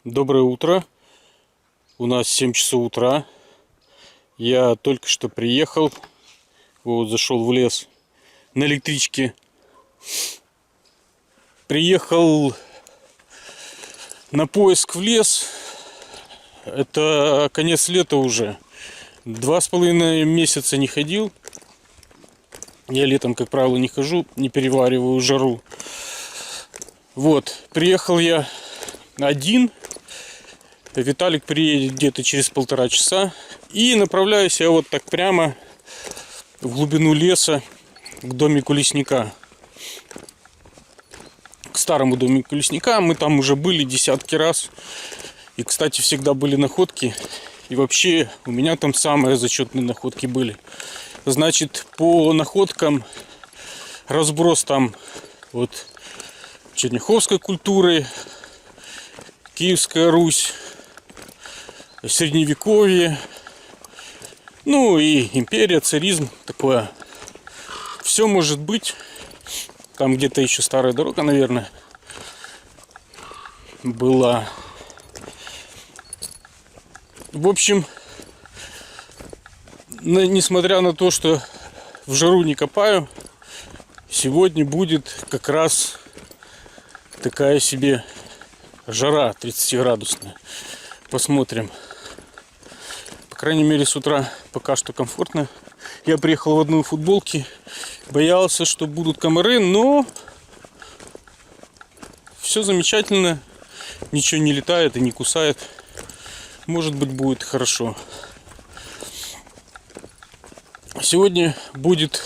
Доброе утро. У нас 7 часов утра. Я только что приехал. Вот зашел в лес на электричке. Приехал на поиск в лес. Это конец лета уже. 2,5 месяца не ходил. Я летом, как правило, не хожу, не перевариваю жару. Вот, приехал я один. Виталик приедет где-то через 1,5 часа. И направляюсь я вот так прямо в глубину леса к домику лесника. К старому домику лесника. Мы там уже были десятки раз. И, кстати, всегда были находки. И вообще у меня там самые зачетные находки были. Значит, по находкам разброс там вот черняховской культуры, Киевская Русь, Средневековье, ну и империя, царизм, такое. Все может быть. Там где-то еще старая дорога, наверное, была. В общем, несмотря на то, что в жару не копаю, сегодня будет как раз такая себе жара 30-градусная. Посмотрим. По крайней мере, с утра пока что комфортно. Я приехал в одной футболке. Боялся, что будут комары, но все замечательно. Ничего не летает и не кусает. Может быть, будет хорошо. Сегодня будет,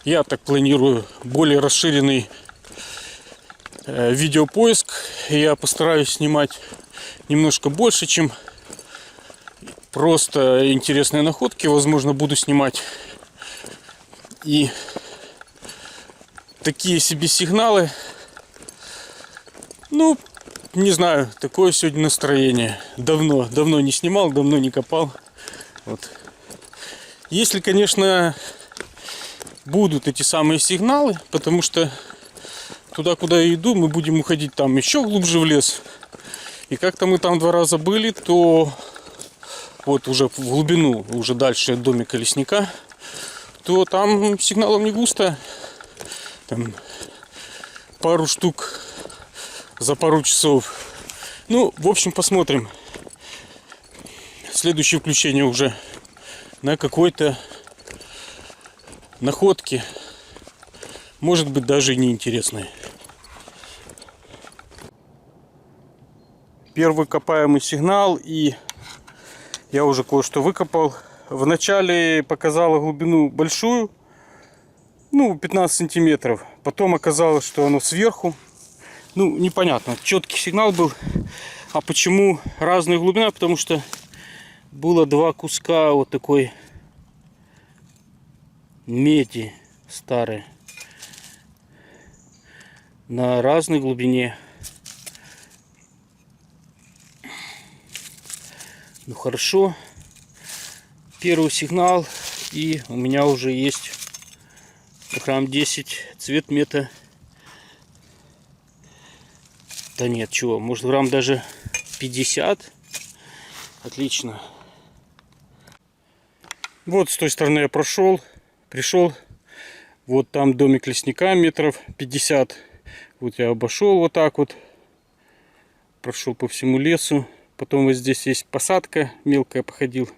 я так планирую, более расширенный видеопоиск. Я постараюсь снимать немножко больше, чем просто интересные находки. Возможно, буду снимать и такие себе сигналы. Ну, не знаю, такое сегодня настроение. Давно не снимал, давно не копал. Вот. Если, конечно, будут эти самые сигналы, потому что туда, куда я иду, мы будем уходить там еще глубже в лес. И как-то мы там 2 раза были, то вот уже в глубину, уже дальше от домика лесника, то там сигналов не густо. Там пару штук за пару часов. Ну, в общем, посмотрим. Следующее включение уже на какой-то находке. Может быть, даже и неинтересной. Первый копаемый сигнал, и я уже кое-что выкопал. Вначале показала глубину большую, ну, 15 сантиметров. Потом оказалось, что оно сверху. Ну, непонятно. Четкий сигнал был. А почему разная глубина? Потому что было 2 куска вот такой меди старой на разной глубине. Ну хорошо. Первый сигнал. И у меня уже есть грамм 10 цвет мета. Да нет, чего, может грамм даже 50. Отлично. Вот с той стороны я пришел. Вот там домик лесника метров 50. Вот я обошел вот так вот. Прошел по всему лесу. Потом вот здесь есть посадка мелкая, походил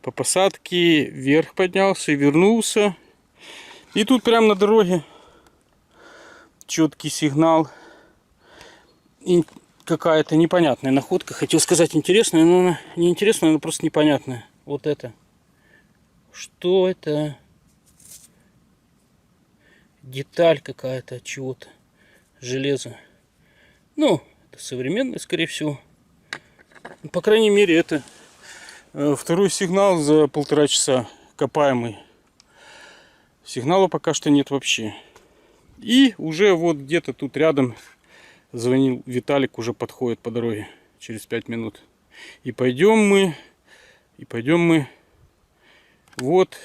по посадке, вверх поднялся и вернулся. И тут прямо на дороге четкий сигнал. И какая-то непонятная находка. Хотел сказать интересная, но она не интересная, она просто непонятная. Вот это. Что это? Деталь какая-то от чего-то. Железо. Ну, это современное, скорее всего. По крайней мере, это второй сигнал за 1,5 часа копаемый. Сигнала пока что нет вообще. И уже вот где-то тут рядом звонил Виталик, уже подходит по дороге через 5 минут. И пойдем мы вот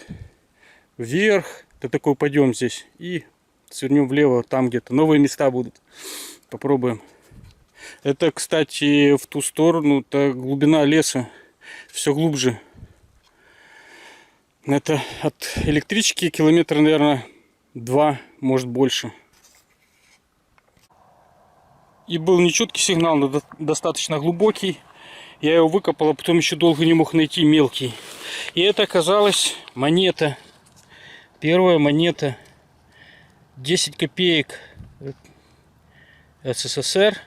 вверх. Это такой пойдем здесь и свернем влево, там где-то новые места будут. Попробуем. Это, кстати, в ту сторону-то глубина леса все глубже. Это от электрички километра, наверное, 2, может больше. И был нечеткий сигнал, но достаточно глубокий. Я его выкопал, а потом еще долго не мог найти мелкий. И это оказалась монета. Первая монета. 10 копеек СССР.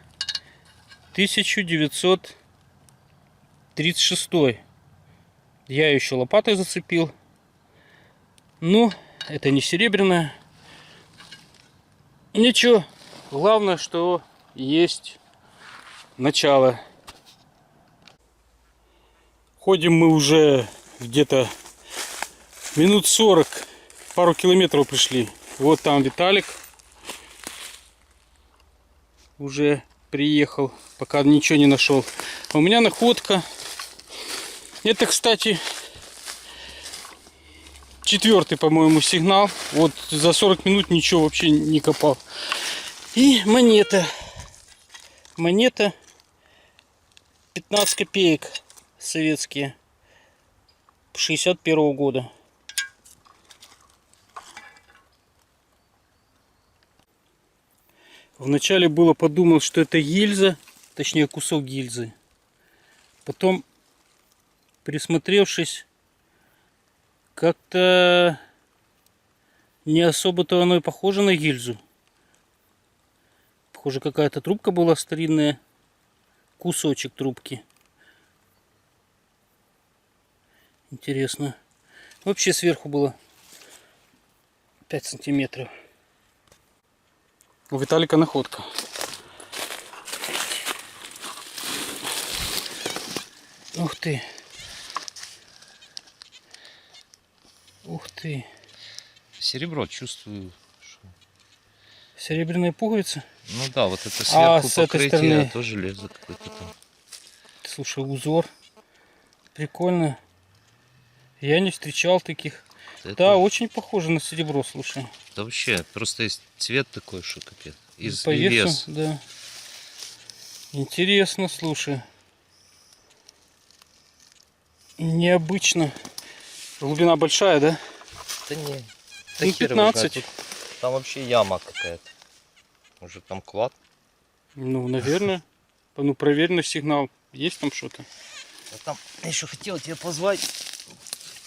1936. Я ее еще лопатой зацепил. Ну, это не серебряная. Ничего. Главное, что есть начало. Ходим мы уже где-то минут 40. Пару километров пришли. Вот там Виталик уже приехал, пока ничего не нашел. А у меня находка. Это, кстати, 4-й, по-моему, сигнал. Вот за 40 минут ничего вообще не копал. И монета. Монета 15 копеек советские. 61-го года. Вначале было подумал, что это гильза, точнее кусок гильзы. Потом, присмотревшись, как-то не особо-то оно и похоже на гильзу. Похоже, какая-то трубка была старинная. Кусочек трубки. Интересно. Вообще сверху было 5 сантиметров. У Виталика находка. Ух ты. Ух ты. Серебро чувствую. Серебряная пуговица? Ну да, вот это сверху с этой покрытие, стороны... тоже железо какое-то там. Слушай, узор. Прикольно. Я не встречал таких. Это... Да, очень похоже на серебро, слушай. Да вообще, просто есть цвет такой, что капец. По И весу, вес. да. Интересно, слушай. Необычно. Глубина большая, да? Да не. Ну, 15. Тут, там вообще яма какая-то. Может там клад? Ну, наверное. Ну, проверь на сигнал. Есть там что-то? А там я еще хотел тебя позвать. Ну,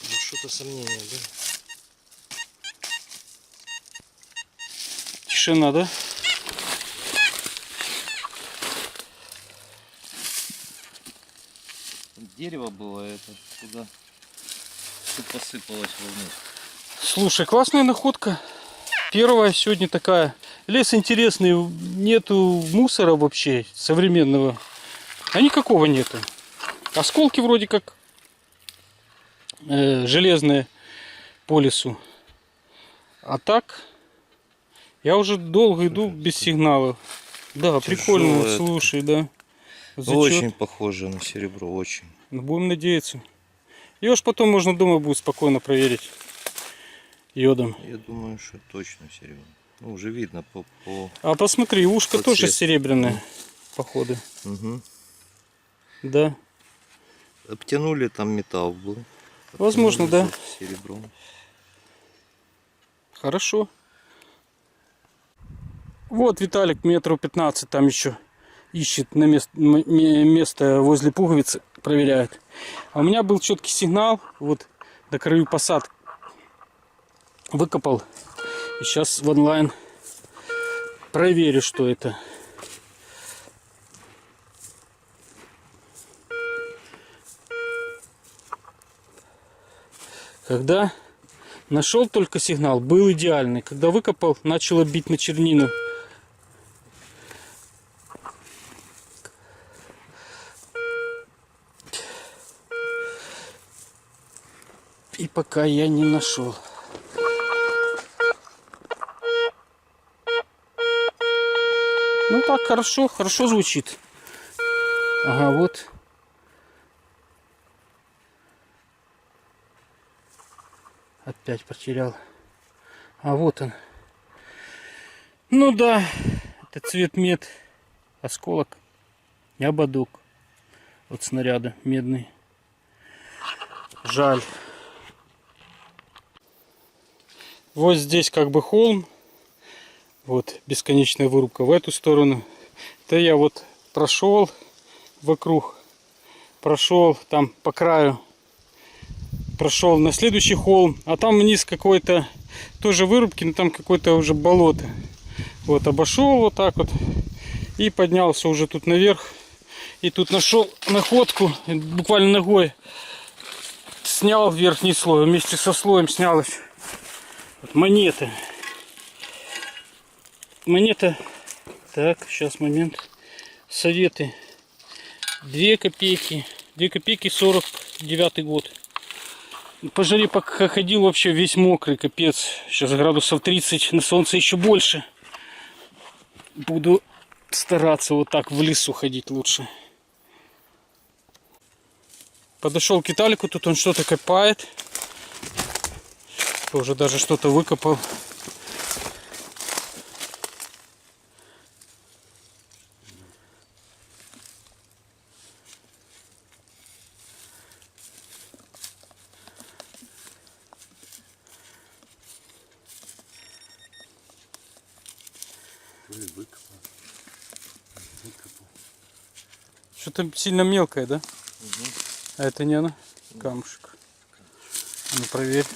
что-то сомнение, да? Тишина, да? Дерево было, это туда все посыпалось вниз. Слушай, классная находка. Первая сегодня такая. Лес интересный, нету мусора вообще современного. А никакого нету. Осколки вроде как железные по лесу. А так, я уже долго иду без сигналов. Да, прикольно, это. слушай, да. Зачет. Очень похоже на серебро, очень. Ну, будем надеяться. Ее ж потом можно дома будет спокойно проверить йодом. Я думаю, что точно серебро. Ну, уже видно по... А посмотри, ушко по тоже цвету. серебряное, походу. Угу. Да. Обтянули, там металл был. Возможно, да. Серебром. Хорошо. Вот Виталик метров 15 там еще ищет на место возле пуговицы, проверяет. А у меня был четкий сигнал, вот до краю посадки. Выкопал. И сейчас в онлайн проверю, что это. Когда нашел только сигнал, был идеальный. Когда выкопал, начало бить на чернину. И пока я не нашел. Ну так, хорошо, хорошо звучит. Ага, вот. Опять потерял. А вот он. Ну да, это цвет мед. Осколок. И ободок от снаряда медный. Жаль. Вот здесь как бы холм. Вот бесконечная вырубка в эту сторону. То я вот прошел вокруг. Прошел там по краю. Прошел на следующий холм. А там вниз какой-то тоже вырубки, но там какое-то уже болото. Вот обошел вот так вот. И поднялся уже тут наверх. И тут нашел находку. Буквально ногой снял верхний слой. Вместе со слоем снялась вот монета. Монета. Так, сейчас момент. Советы. 2 копейки. 2 копейки 49 год. По жаре пока ходил вообще весь мокрый, капец. Сейчас градусов 30, на солнце еще больше. Буду стараться вот так в лесу ходить лучше. Подошел к Виталику, тут он что-то копает. Тоже даже что-то выкопал. Что-то сильно мелкое, да? Угу. А это не оно? Камушек. Ну проверь.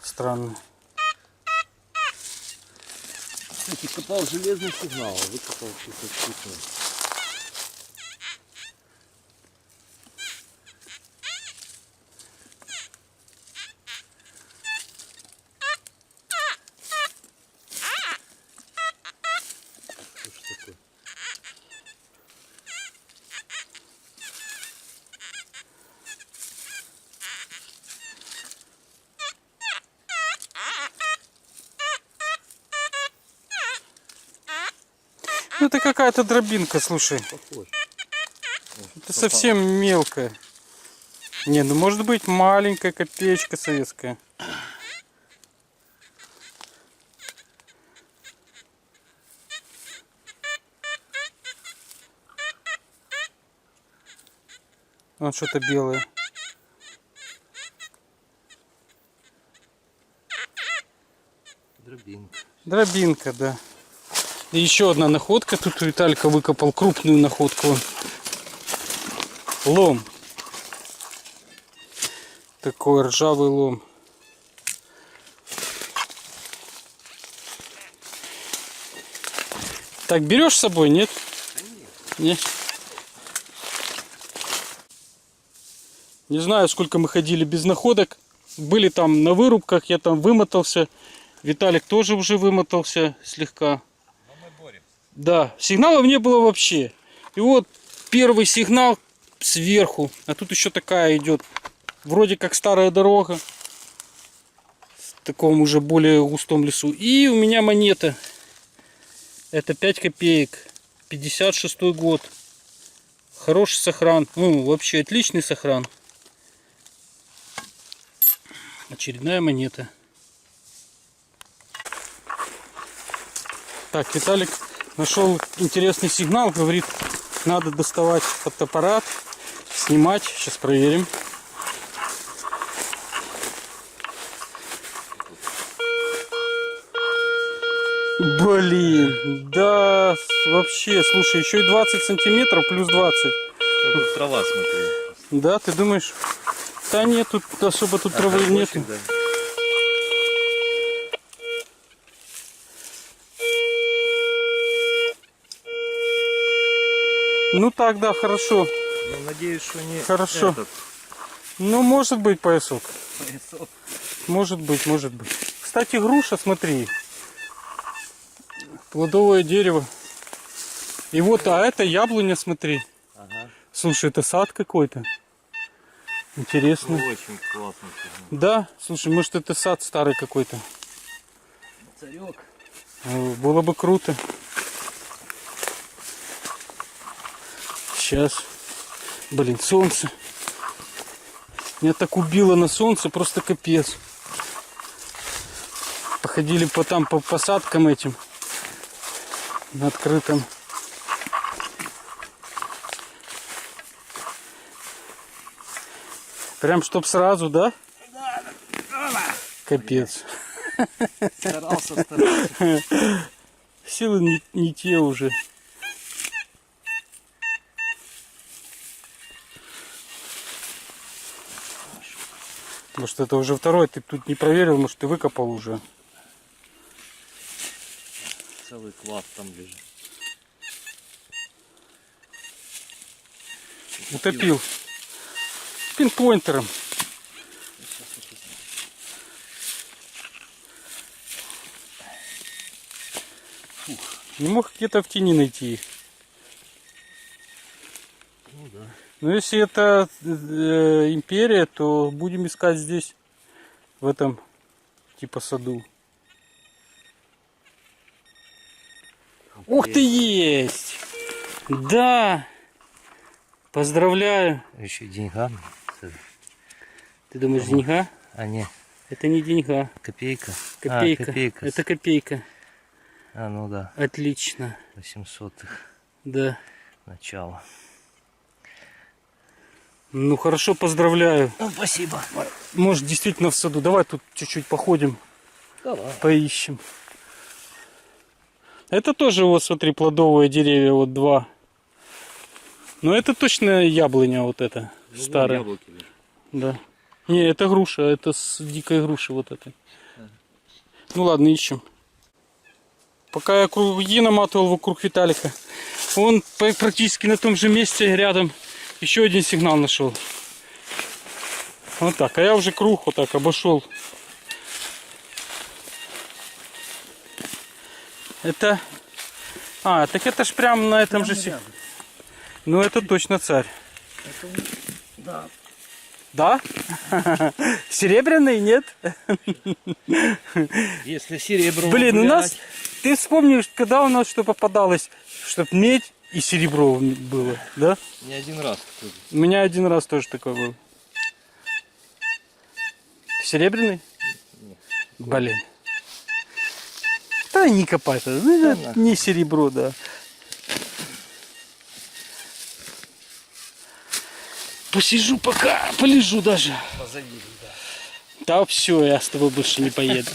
Странно. Кстати, копал железный сигнал, а выкопал что-то вкусное. Ну это какая-то дробинка, слушай. Похож. Это совсем мелкая. Не, ну может быть маленькая копеечка советская. Вот что-то белое. Дробинка. Дробинка, да. И еще одна находка. Тут Виталька выкопал крупную находку. Лом. Такой ржавый лом. Так, берешь с собой, нет? Нет. Не знаю, сколько мы ходили без находок. Были там на вырубках, я там вымотался. Виталик тоже уже вымотался слегка. Но мы боремся. Да, сигналов не было вообще. И вот первый сигнал сверху. А тут еще такая идет. Вроде как старая дорога. В таком уже более густом лесу. И у меня монета. Это 5 копеек. 56-й год. Хороший сохран. Ну, вообще отличный сохран. Очередная монета. Так, Виталик нашел интересный сигнал. Говорит, надо доставать фотоаппарат, снимать. Сейчас проверим. Блин, да, вообще, слушай, еще и 20 сантиметров плюс 20. Ну, тут трава, смотри. Да, ты думаешь? Да нет, тут особо тут травы нету. Да. Ну так, да, хорошо. Ну, надеюсь, что не Хорошо. этот Ну, может быть, поясок. поясок. Может быть, может быть. Кстати, груша, смотри. Плодовое дерево. И вот, а это яблоня, смотри. Ага. Слушай, это сад какой-то. Интересно. Ну, очень классно. Да, слушай, может это сад старый какой-то. Царек. Было бы круто. Сейчас. Блин, солнце. Меня так убило на солнце, просто капец. Походили по посадкам этим. Открытым. Прям чтоб сразу, да? Капец. Старался. Силы не те уже. Может, это уже второй, ты тут не проверил, может, ты выкопал уже. Целый клад там лежит. Утопил. Пинпоинтером. Не мог где-то в тени найти их. Ну да. Но если это империя, то будем искать здесь, в этом типа саду. Ух ты, есть! Да! Поздравляю! Еще деньга. Ты думаешь, деньга? А не, Это не деньга. копейка. Копейка. А, копейка. Это копейка. А, ну да. Отлично. 800-х. Да. Начало. Ну хорошо, поздравляю. Ну, спасибо. Может, действительно в саду. Давай тут чуть-чуть походим, Давай. поищем. Это тоже, вот смотри, плодовые деревья, вот два. Но это точно яблоня вот эта, старая. Яблоки лежат. Да. Не, это груша, это с дикой груши вот этой. Ну ладно, ищем. Пока я круги наматывал вокруг Виталика, он практически на том же месте рядом еще один сигнал нашел. Вот так, а я уже круг вот так обошел. Это... А, так это ж прям на этом же сигнале. Ну это точно царь. Это... Да. Да? Серебряный, нет? Если серебро. Блин, у нас... Ты вспомнишь, когда у нас что попадалось, чтоб медь и серебро было, да? Не один раз. У меня один раз тоже такой был. Серебряный? Нет. Блин. Да не копай, ну, это не серебро, да. Посижу пока, полежу даже. Позади, да. Да все, я с тобой больше не поеду.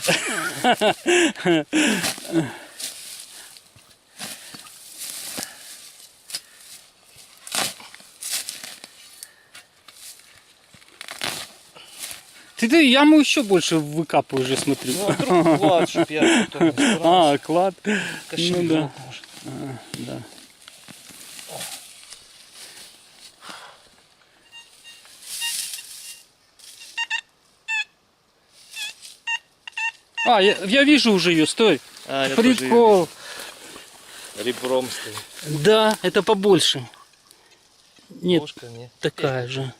Ты яму еще больше выкапываешь, я смотрю. Ну, а вдруг клад, чтоб я потом не старался. А, клад. Кошелек, Ну да. может. Да. А, я вижу уже ее, стой. А, я Прикол. тоже ребром стоит. Да, это побольше. Нет, Ложка, нет. такая же.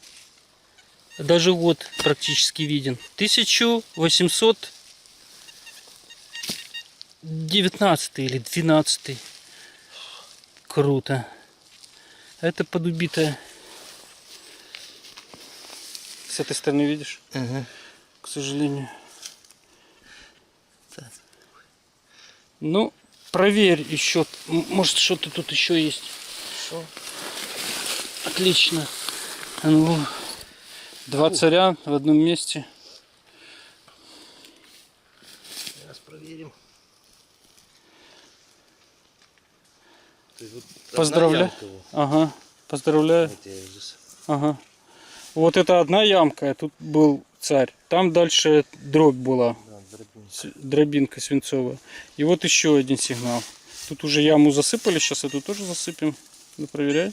Даже вот практически виден. 1819 или 12. Круто. Это подубитая. С этой стороны видишь? Угу. К сожалению. Ну, проверь еще. Может, что-то тут еще есть. Что? Отлично. Ну, два царя в одном месте. Сейчас проверим. Поздравляю. Ага, поздравляю. Ага. Вот это одна ямка, а тут был царь. Там дальше дробь была. Да, дробинка свинцовая. И вот еще один сигнал. Тут уже яму засыпали, сейчас эту тоже засыпем. Ну, проверяй.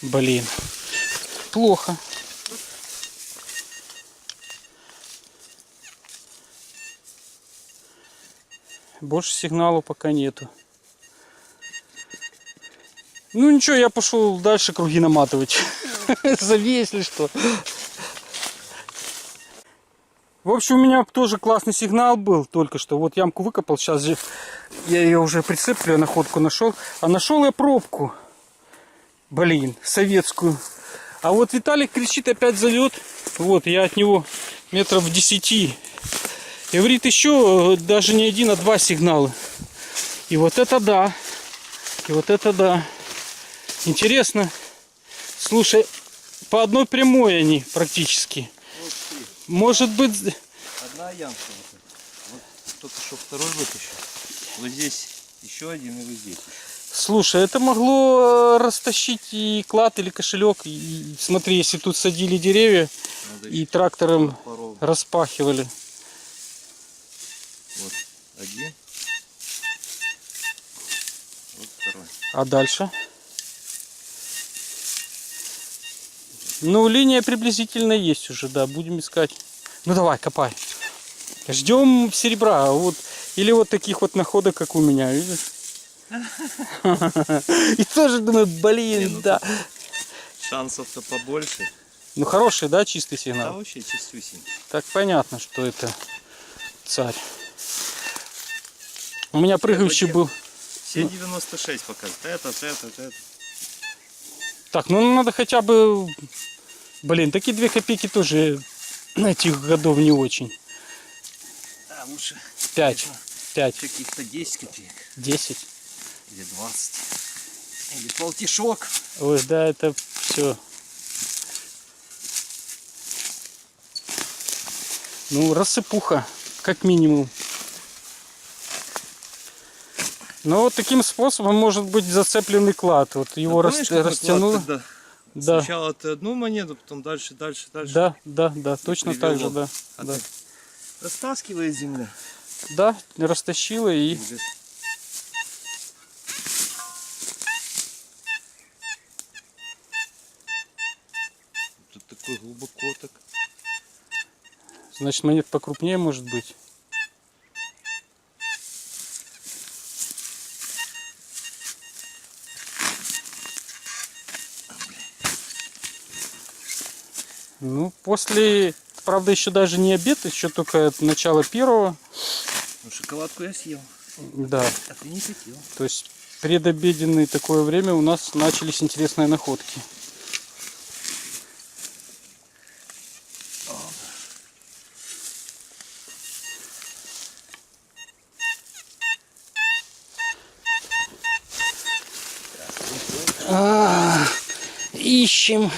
Блин. Плохо. Больше сигналов пока нету. Ну ничего, я пошел дальше круги наматывать. Зови, если что. В общем, у меня тоже классный сигнал был только что. Вот ямку выкопал. Сейчас же я ее уже прицеплю, я находку нашел. А нашел я пробку. Блин, советскую. А вот Виталик кричит, опять залет. Вот, я от него метров 10. И говорит, еще даже не один, а 2 сигнала. И вот это да. И вот это да. Интересно. Слушай, по одной прямой они практически. Может быть... Одна ямка. Вот только что второй вытащил. Вот здесь еще один и вот здесь. Слушай, это могло растащить и клад, или кошелек. И смотри, если тут садили деревья Надо и еще трактором пару. распахивали. Вот один. Вот второй. А дальше? Ну, линия приблизительно есть уже, да, будем искать. Ну, давай, копай. Ждем серебра, вот, или вот таких вот находок, как у меня, видишь? И тоже думаю, блин, да. Шансов-то побольше. Ну, хороший, да, чистый Да, сигнал? вообще чистюсенький. Так понятно, что это царь. У меня прыгающий был. Все 96 показывают. Это. Так, ну надо хотя бы... Блин, такие 2 копейки тоже этих годов не очень. Да, лучше 5. 5. каких-то 10 копеек. 10. Или 20. Или полтишок. Ой, да, это все. Ну, рассыпуха, как минимум. Но вот таким способом может быть зацепленный клад. Вот его растянуло. Да. Сначала ты одну монету, потом дальше. Да, точно так же, да. А Да. ты растаскивает земля. Да, растащила и... Тут такой глубоко так. Значит, монет покрупнее может быть. Ну, после... Правда, еще даже не обед, еще только начало первого. Ну, шоколадку я съел. Да. А ты не хотел. То есть предобеденное такое время у нас начались интересные находки. Ищем.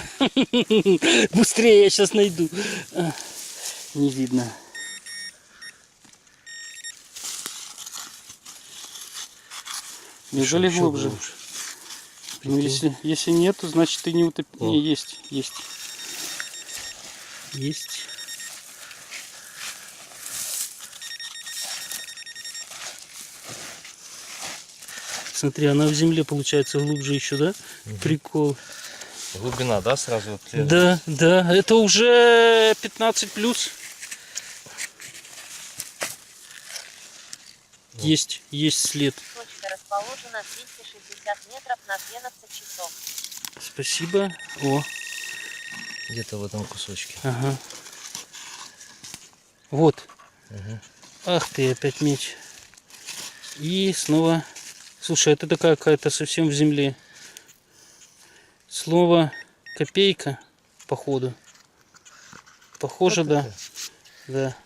Быстрее, я сейчас найду. Не видно. Неужели глубже? Ну, если нет, то значит ты не утопил. Не, есть. Есть. Смотри, она в земле получается глубже еще, да? Прикол. Глубина, да, сразу? Да, это уже 15 плюс. Есть след. Точка расположена 260 метров на 12 часов. Спасибо. О, Где-то в этом кусочке. ага. Вот. Ага. Ах ты, опять меч. И снова... Слушай, это такая какая-то совсем в земле. Слово копейка, походу. Похоже, да. Да.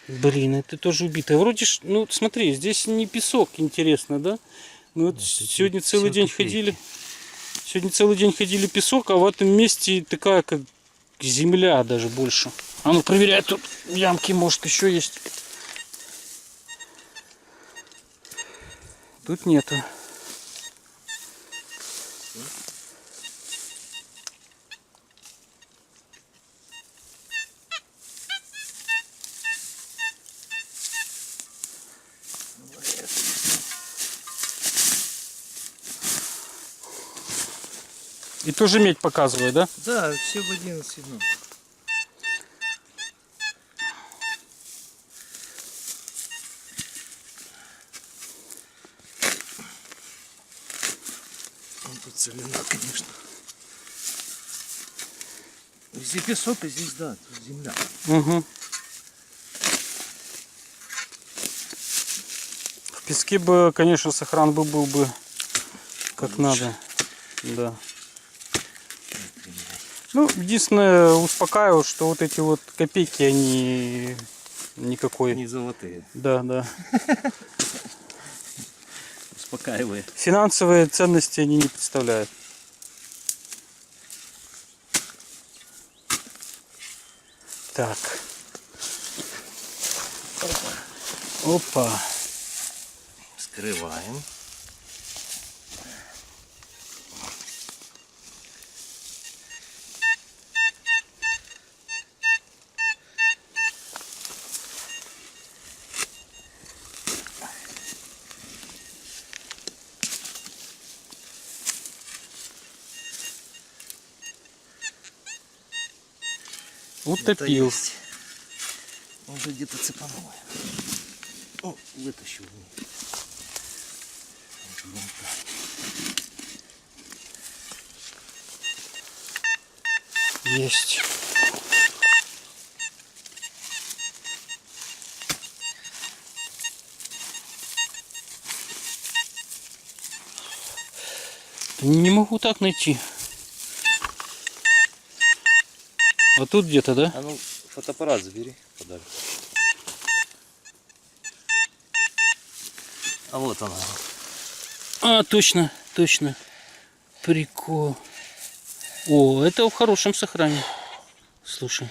Блин, это тоже убитое. Вроде ж, ну смотри, здесь не песок, интересно, да? Ну вот сегодня целый день ходили. Сегодня целый день ходили песок, а в этом месте такая как земля даже больше. А ну проверяй, тут ямки, может, еще есть. Тут нету. И тоже медь показывает, да? Да, все в 11 седьмом. Тут целина, конечно. Везде песок, а здесь, да, тут земля. Угу. В песке бы, конечно, сохран был бы как Лучше. надо. Да. Ну, единственное, успокаиваю, что вот эти вот копейки, они никакой. Не золотые. Да, да. Успокаивает. Финансовые ценности они не представляют. Так. Опа. Скрываем. Это Утопил. есть. Уже где-то цепанул. О, вытащил. Есть. Не могу так найти. А тут где-то, да? А ну, фотоаппарат забери, подарок. А вот она. А, точно, точно. Прикол. О, это в хорошем сохранении. Слушай.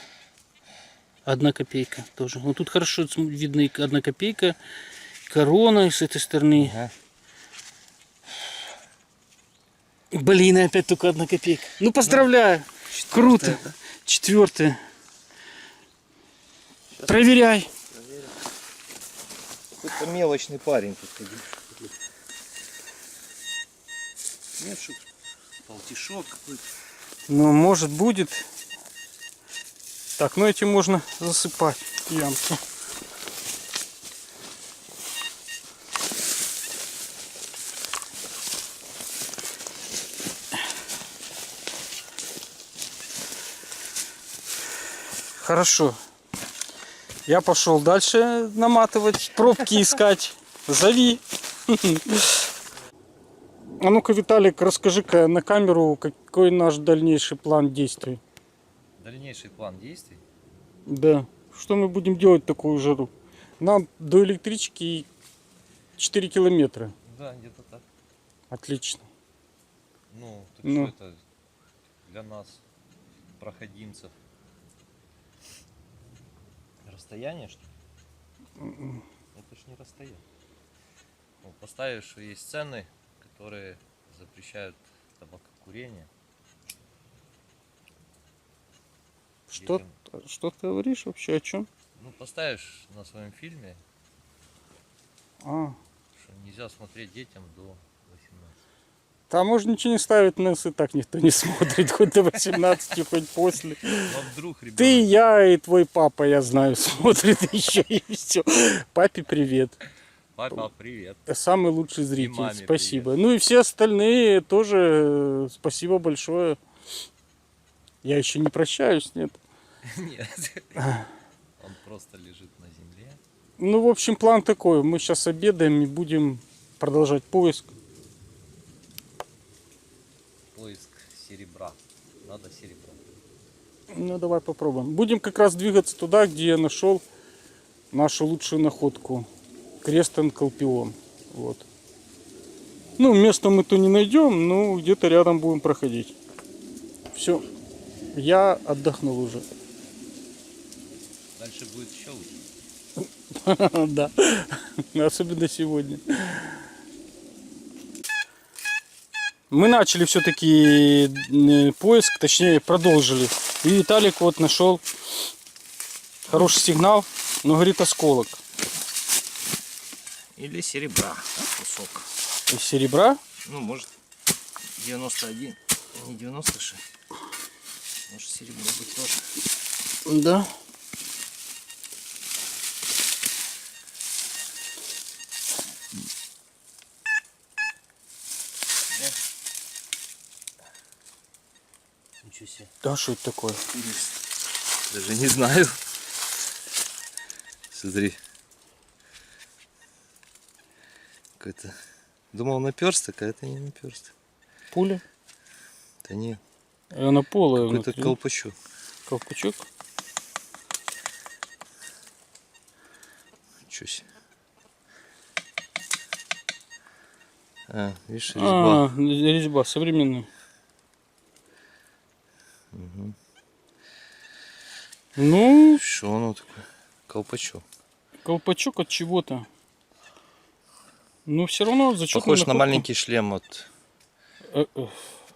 1 копейка тоже. Вот тут хорошо видно и 1 копейка. Корона с этой стороны. Ага. Блин, и опять только 1 копейка. Ну, поздравляю. Круто. 4. Проверяй. Какой-то мелочный парень тут ходил. Нет, что полтишок какой-то. Ну, может, будет. Так, ну эти можно засыпать ямки. Хорошо. Я пошел дальше наматывать, пробки искать. Зови. А ну-ка, Виталик, расскажи-ка на камеру, какой наш дальнейший план действий. Дальнейший план действий. Да. Что мы будем делать в такую жару? Нам до электрички 4 километра. Да, где-то так. Отлично. Ну, так Ну. что это для нас, проходимцев, расстояние, что ли? Это ж не расстояние. Ну, поставишь, что есть цены, которые запрещают табакокурение. Что, Детям. что ты говоришь вообще, о чем? Ну, поставишь на своем фильме, А, что нельзя смотреть детям до 18. там можно ничего не ставить, нас и так никто не смотрит, хоть до 18, хоть после. Ну, а вдруг ребенок... Ты, я и твой папа, я знаю, смотрит еще и все. Папе привет. Папа, привет. Самый лучший зритель, маме спасибо. Ну и все остальные тоже спасибо большое. Я еще не прощаюсь, нет? Нет. Он просто лежит на земле. Ну, в общем, план такой. Мы сейчас обедаем и будем продолжать поиск. Поиск серебра. Надо серебро. Ну, давай попробуем. Будем как раз двигаться туда, где я нашел нашу лучшую находку. Крестон Колпион. Вот. Ну, место мы то не найдем, но где-то рядом будем проходить. Все. Я отдохнул уже. Дальше будет еще лучше. Да. Особенно сегодня. Мы начали все-таки поиск, точнее продолжили. И Виталик вот нашел хороший сигнал, но говорит осколок. Или серебра. Кусок. Из серебра. Ну, может 91. Не 96. Может серебро быть тоже. Да. Ничего себе. Да, что это такое? Даже не знаю. Смотри. Какой-то... Думал наперсток, а это не наперсток. Пуля? Да не. Она полая Какой-то внутри. колпачок. Колпачок. Ничего себе. А, видишь, резьба. Резьба современная. Ну, Что оно такое? Колпачок. колпачок от чего-то. Но все равно зачетная Похож на находка. маленький шлем от Э,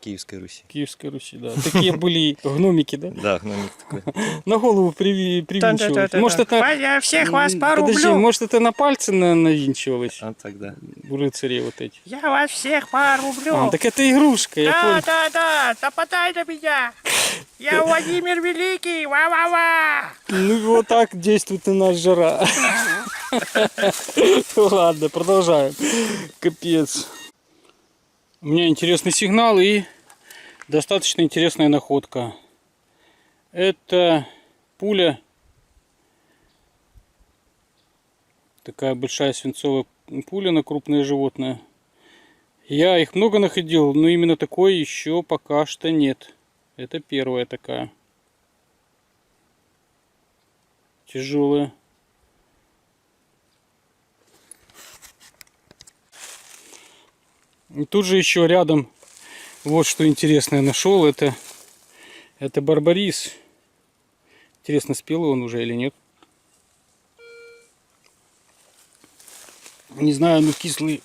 Киевской Руси. Киевской Руси, да. Такие были гномики, да? Да, гномик такой. На голову привинчивалось. Может это... Я всех вас Подожди, порублю. может это на пальцы навинчивалось? А тогда. У рыцарей вот эти. Я вас всех порублю. Так это игрушка, я Да, понял. да, да, нападай на меня. Я Владимир Великий. Ва-ва-ва. Ну вот так действует и наш жара. Ладно, продолжаем. Капец. У меня интересный сигнал и достаточно интересная находка. Это пуля. Такая большая свинцовая пуля на крупное животное. Я их много находил, но именно такой еще пока что нет. Это первая такая. Тяжелая. И тут же еще рядом вот что интересное нашел. Это барбарис. Интересно, спелый он уже или нет. Не знаю, ну кислый.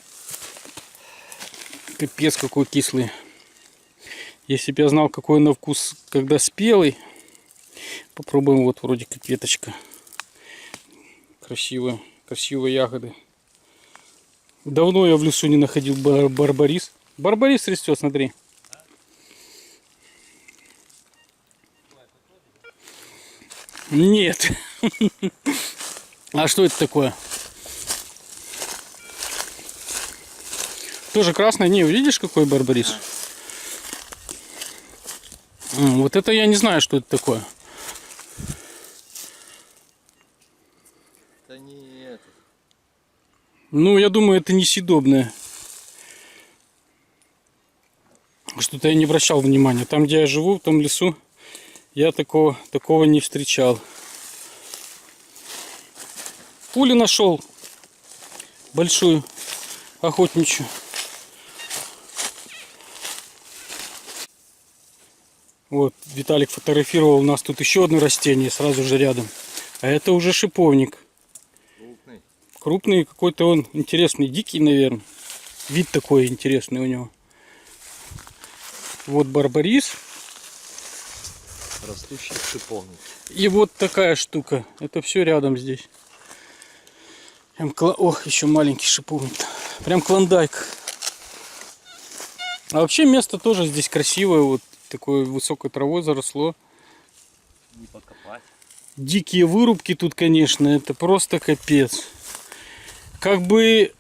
Капец какой кислый. Если бы я знал, какой он на вкус, когда спелый. Попробуем, вот вроде как веточка. Красивые ягоды. Давно я в лесу не находил барбарис. Барбарис растет, смотри. Нет. А что это такое? Тоже красный. Не, видишь, какой барбарис? Вот это я не знаю, что это такое. Это не это. Ну, я думаю, это несъедобное. Что-то я не обращал внимания. Там, где я живу, в том лесу, я такого не встречал. Пулю нашел. Большую. Охотничью. Вот, Виталик фотографировал. У нас тут еще одно растение сразу же рядом. А это уже шиповник. Крупный. Крупный какой-то он интересный, дикий, наверное. Вид такой интересный у него. Вот барбарис. Растущий шиповник. И вот такая штука. Это все рядом здесь. Ох, еще маленький шиповник. Прям клондайк. А вообще место тоже здесь красивое. Вот такой высокой травой заросло. Не покопать. Дикие вырубки тут, конечно, это просто капец. Как бы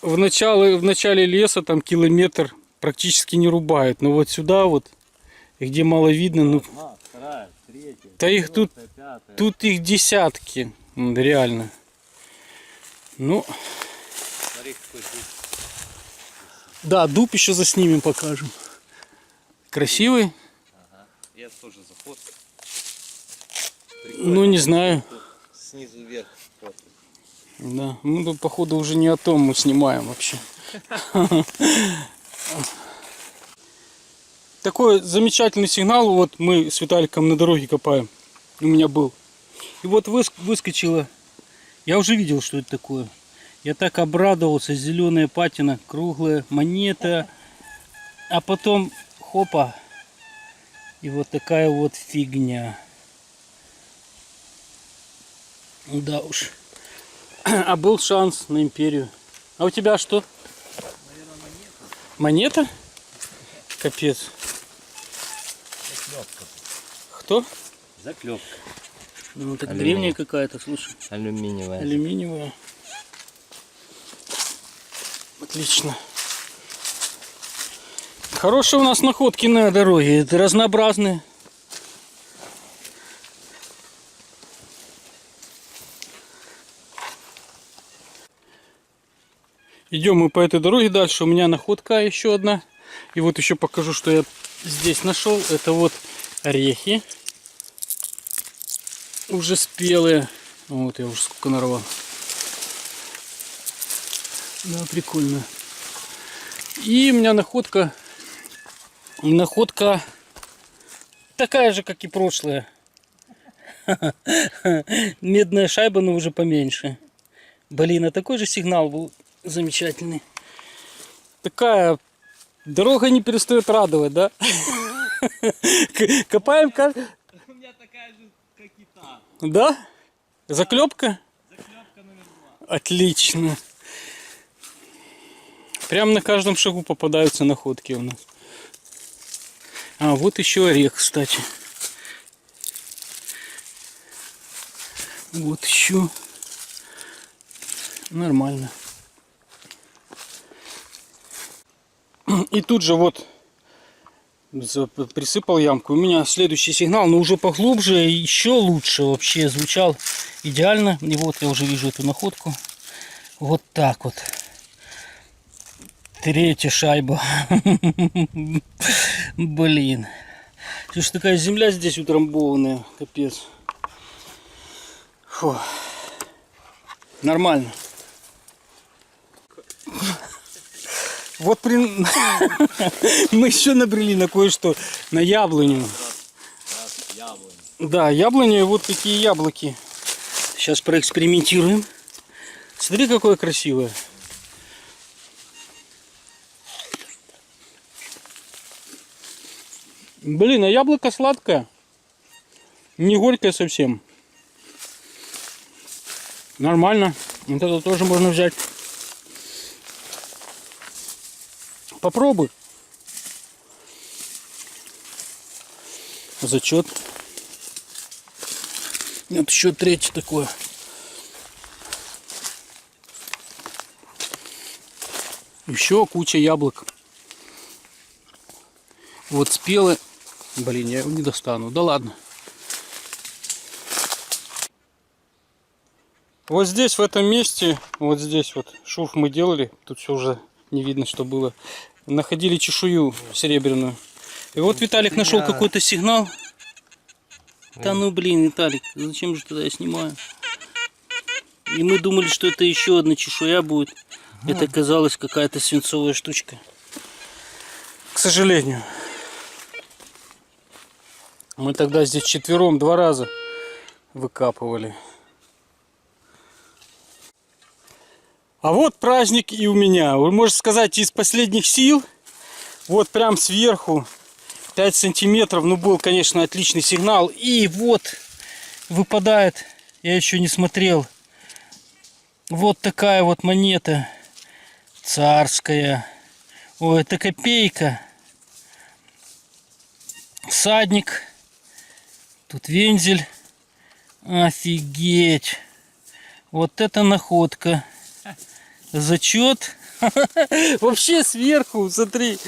в начале леса там километр практически не рубают. Но вот сюда вот, где мало видно, ну, Одна, вторая, третья. да их тут, пятая. тут их десятки, реально. Ну, Смотри, какой дуб. да, дуб еще заснимем, покажем. Красивый? Я тоже зафоткал. Ну, не знаю. Снизу вверх. фото. Да, ну, да, походу уже не о том мы снимаем вообще. Такой замечательный сигнал. Вот мы с Виталиком на дороге копаем. У меня был. И вот выскочила. Я уже видел, что это такое. Я так обрадовался. Зеленая патина, круглая монета. А потом хопа. И вот такая вот фигня. Да уж. А был шанс на империю. А у тебя что? Монета? Капец. Заклепка. Кто? Заклепка. Ну так Алюминий. древняя какая-то, слушай. Алюминиевая. Алюминиевая. Отлично. Хорошие у нас находки на дороге. Это разнообразные. Идем мы по этой дороге дальше. У меня находка еще одна. И вот еще покажу, что я здесь нашел. Это вот орехи. Уже спелые. Вот я уже сколько нарвал. Да, прикольно. И у меня находка. Находка такая же, как и прошлая. Медная шайба, но уже поменьше. Блин, а такой же сигнал был замечательный. Такая дорога не перестает радовать, да? Копаем как... У меня такая же, как и та. Да? Заклепка? Заклепка номер 2. Отлично. Прям на каждом шагу попадаются находки у нас. А, вот еще орех, кстати. Вот еще. Нормально. И тут же вот присыпал ямку. У меня следующий сигнал, но уже поглубже, еще лучше вообще звучал идеально. И вот я уже вижу эту находку. Вот так вот. Третья шайба. Блин. Что ж такая земля здесь утрамбованная. Капец. Фу. Нормально. Вот мы еще набрели на кое-что. На яблоню. Да, яблоня, вот такие яблоки. Сейчас проэкспериментируем. Смотри, какое красивое. Блин, а яблоко сладкое. Не горькое совсем. Нормально. Вот это тоже можно взять. Попробуй. Зачет. Вот еще третье такое. Еще куча яблок. Вот спелые. Блин, я его не достану. Да ладно. Вот здесь, в этом месте, вот здесь вот шурф мы делали. Тут все уже не видно, что было. Находили чешую серебряную. И вот Виталик нашел какой-то сигнал. Да ну блин, Виталик, зачем же тогда я снимаю? И мы думали, что это еще одна чешуя будет. Это оказалась какая-то свинцовая штучка. К сожалению. Мы тогда здесь вчетвером 2 раза выкапывали. А вот праздник и у меня. Вы можете сказать, из последних сил. Вот прям сверху 5 сантиметров. Ну, был, конечно, отличный сигнал. И вот выпадает, я еще не смотрел, вот такая вот монета царская. Ой, это копейка. Всадник. Тут вензель. Офигеть. Вот это находка. Зачет. Вообще сверху, смотри.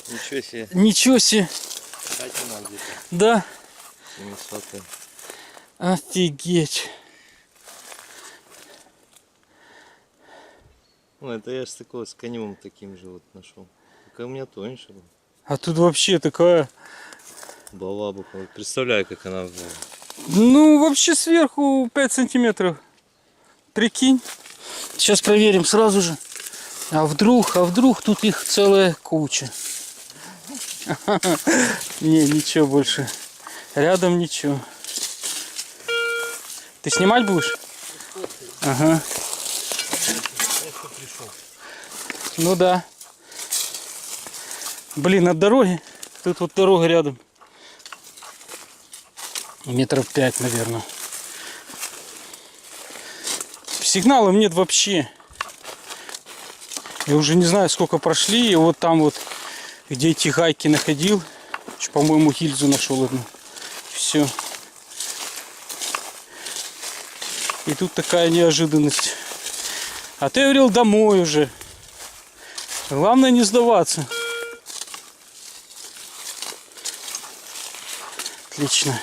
Ничего себе. Ничего себе. Да. 700. Офигеть. Ну, это я с такого с конем таким же вот нашел. Только у меня тоньше был. А тут вообще такая... Балаба. Вот представляю, как она была. Ну, вообще сверху 5 сантиметров. Прикинь. Сейчас проверим сразу же. А вдруг тут их целая куча. Не, ничего больше. Рядом ничего. Ты снимать будешь? Ага. Ну да. Блин, от дороги. Тут вот дорога рядом. Метров 5, наверное. Сигналов нет вообще. Я уже не знаю, сколько прошли. И вот там вот, где эти гайки находил, по-моему, гильзу нашел одну. Все. И тут такая неожиданность. А ты говорил, домой уже. Главное не сдаваться. Отлично.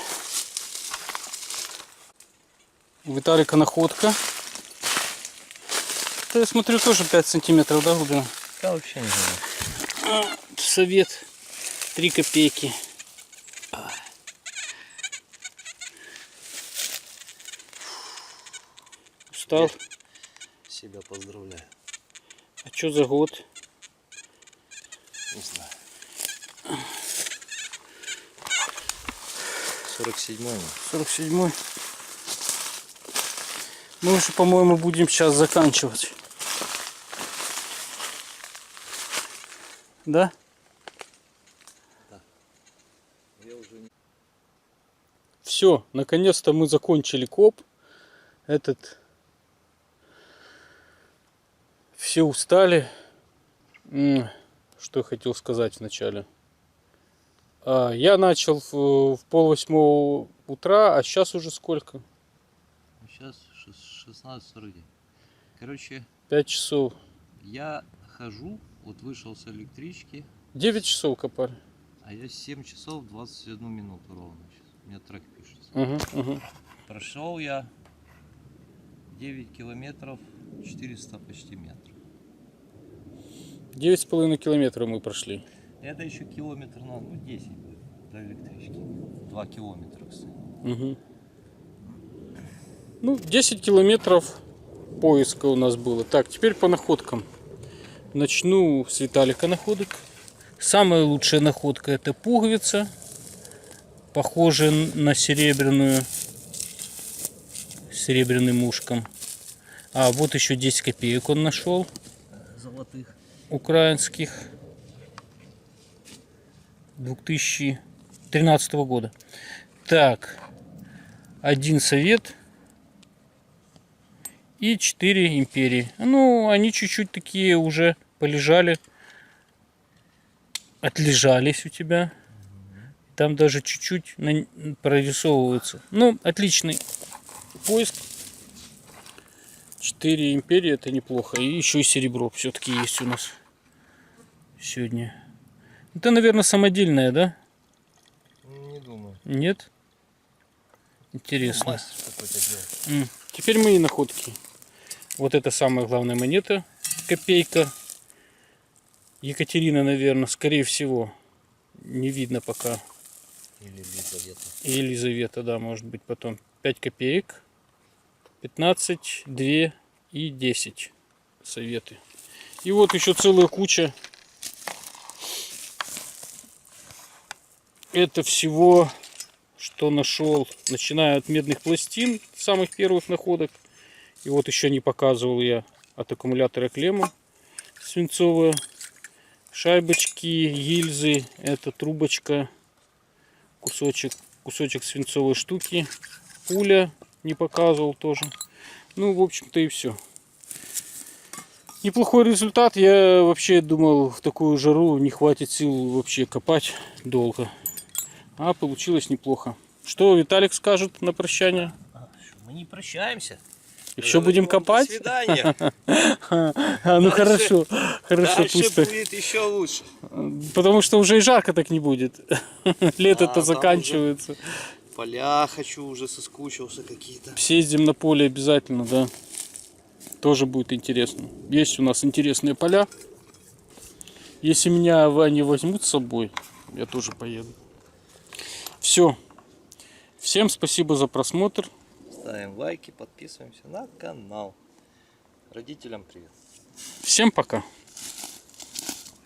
У Виталика находка. Это, я смотрю, тоже 5 сантиметров, да, глубина? Да, вообще не знаю. Совет 3 копейки. Устал? Себя поздравляю. А что за год? Не знаю. 47-й. 47-й. Мы уже, по-моему, будем сейчас заканчивать. Да? Я уже не... Все, наконец-то мы закончили коп. Все устали. Что я хотел сказать вначале. Я начал в 7:30 утра, а сейчас уже сколько? Сейчас 16:49. Короче, 5 часов. я хожу, вот вышел с электрички, 9 часов копали. а я 7 часов 21 минуту ровно сейчас. У меня трек пишется. Угу. Прошел я 9 километров 400 почти метров. 9,5 километра мы прошли. Это еще километр надо, 10 будет до электрички. 2 километра, кстати. Угу. 10 километров поиска у нас было. Так, теперь по находкам. Начну с Виталика находок. Самая лучшая находка — это пуговица, похожая на серебряную, с серебряным ушком. А вот еще 10 копеек он нашел. Золотых. Украинских 2013 года. Так, 1 совет и 4 империи. Они чуть-чуть такие уже полежали, отлежались у тебя. Там даже чуть-чуть прорисовываются. Отличный поиск. 4 империи — это неплохо. И еще и серебро все-таки есть у нас сегодня. Это, наверное, самодельное, да? Не думаю. Нет? Интересно. Мастер какой-то делает. Теперь мои находки. Вот это самая главная монета. Копейка. Екатерина, наверное, скорее всего. Не видно пока. Или Елизавета. И Елизавета, да, может быть потом. 5 копеек. 15, 2 и 10 советы. И вот еще целая куча. Это всего, что нашел, начиная от медных пластин, самых первых находок. И вот еще не показывал я от аккумулятора клемма свинцовая. Шайбочки, гильзы, это трубочка, кусочек свинцовой штуки, пуля не показывал тоже. В общем-то и все. Неплохой результат. Я вообще думал, в такую жару не хватит сил вообще копать долго. А получилось неплохо. Что Виталик скажет на прощание? Мы не прощаемся. Еще будем копать? До свидания. Хорошо. Хорошо, Дальше пусть так. будет еще лучше. Потому что уже и жарко так не будет. Лето-то там заканчивается. Поля хочу, уже соскучился какие-то. Съездим на поле обязательно, да. Тоже будет интересно. Есть у нас интересные поля. Если меня Ваня возьмут с собой, я тоже поеду. Все. Всем спасибо за просмотр. Ставим лайки, подписываемся на канал. Родителям привет. Всем пока.